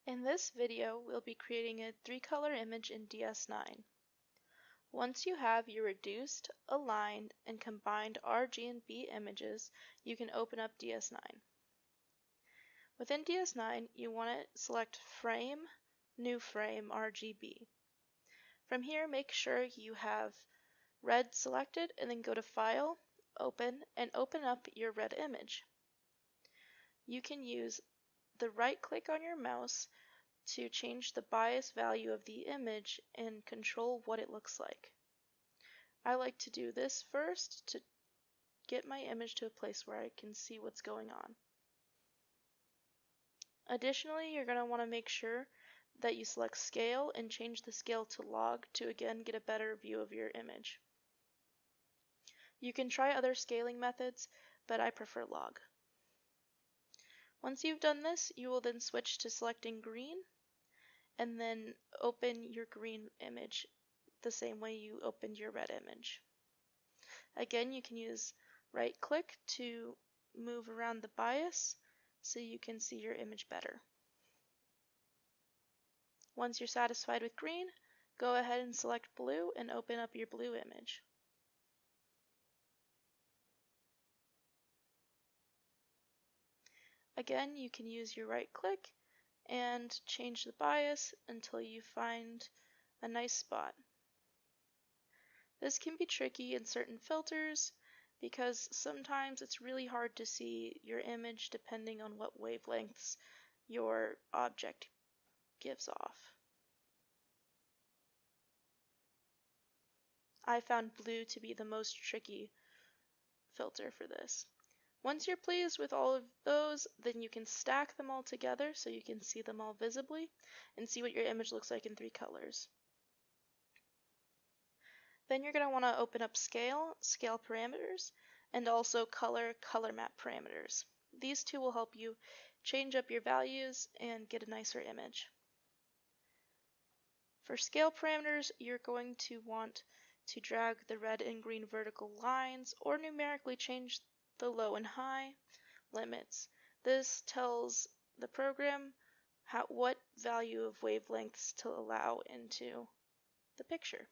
In this video, we'll be creating a 3-color image in DS9. Once you have your reduced, aligned, and combined RGB images, you can open up DS9. Within DS9, you want to select Frame, New Frame RGB. From here, make sure you have red selected and then go to File, Open, and open up your red image. You can use the right click on your mouse to change the bias value of the image and control what it looks like. I like to do this first to get my image to a place where I can see what's going on. Additionally, you're going to want to make sure that you select scale and change the scale to log to again get a better view of your image. You can try other scaling methods, but I prefer log. Once you've done this, you will then switch to selecting green and then open your green image the same way you opened your red image. Again, you can use right click to move around the bias so you can see your image better. Once you're satisfied with green, go ahead and select blue and open up your blue image. Again, you can use your right click and change the bias until you find a nice spot. This can be tricky in certain filters because sometimes it's really hard to see your image depending on what wavelengths your object gives off. I found blue to be the most tricky filter for this. Once you're pleased with all of those, then you can stack them all together so you can see them all visibly and see what your image looks like in 3 colors. Then you're going to want to open up scale parameters, and also color map parameters. These two will help you change up your values and get a nicer image. For scale parameters, you're going to want to drag the red and green vertical lines or numerically change the low and high limits. This tells the program what value of wavelengths to allow into the picture.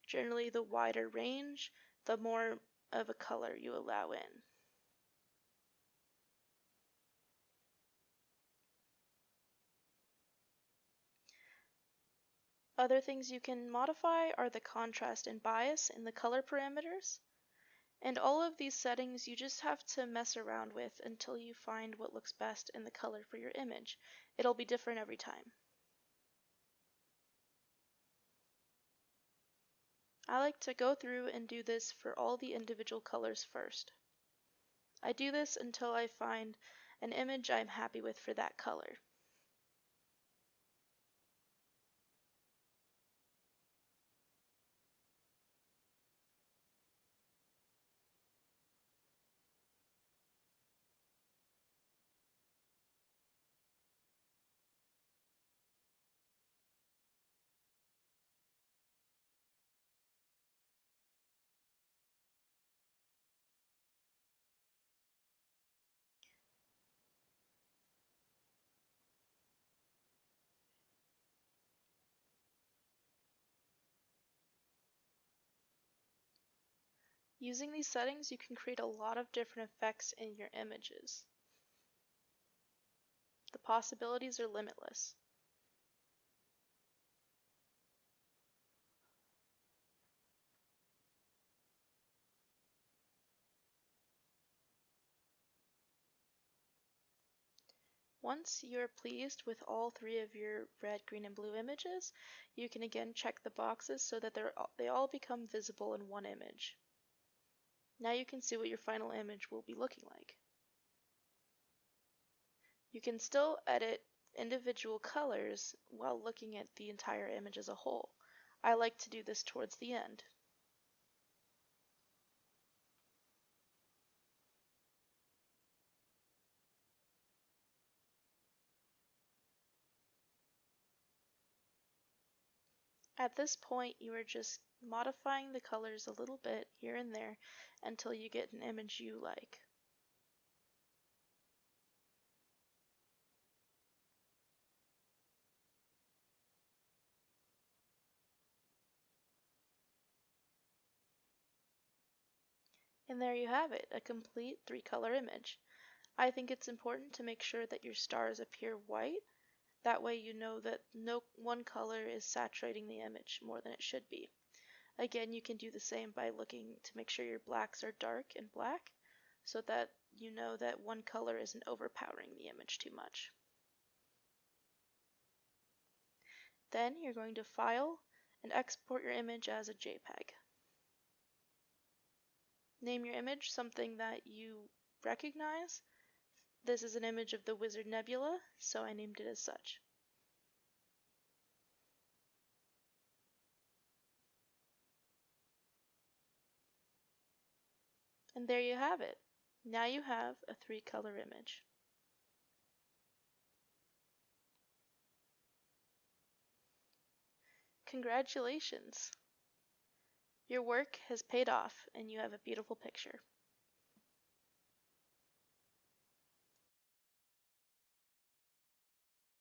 Generally, the wider range, the more of a color you allow in. Other things you can modify are the contrast and bias in the color parameters. And all of these settings you just have to mess around with until you find what looks best in the color for your image. It'll be different every time. I like to go through and do this for all the individual colors first. I do this until I find an image I'm happy with for that color. Using these settings, you can create a lot of different effects in your images. The possibilities are limitless. Once you're pleased with all 3 of your red, green, and blue images, you can again check the boxes so that they all become visible in one image. Now you can see what your final image will be looking like. You can still edit individual colors while looking at the entire image as a whole. I like to do this towards the end. At this point, you are just modifying the colors a little bit here and there until you get an image you like. And there you have it, a complete 3-color image. I think it's important to make sure that your stars appear white. That way you know that no one color is saturating the image more than it should be. Again, you can do the same by looking to make sure your blacks are dark and black so that you know that one color isn't overpowering the image too much. Then you're going to File and export your image as a JPEG. Name your image something that you recognize. This is an image of the Wizard Nebula, so I named it as such. And there you have it. Now you have a 3-color image. Congratulations! Your work has paid off and you have a beautiful picture.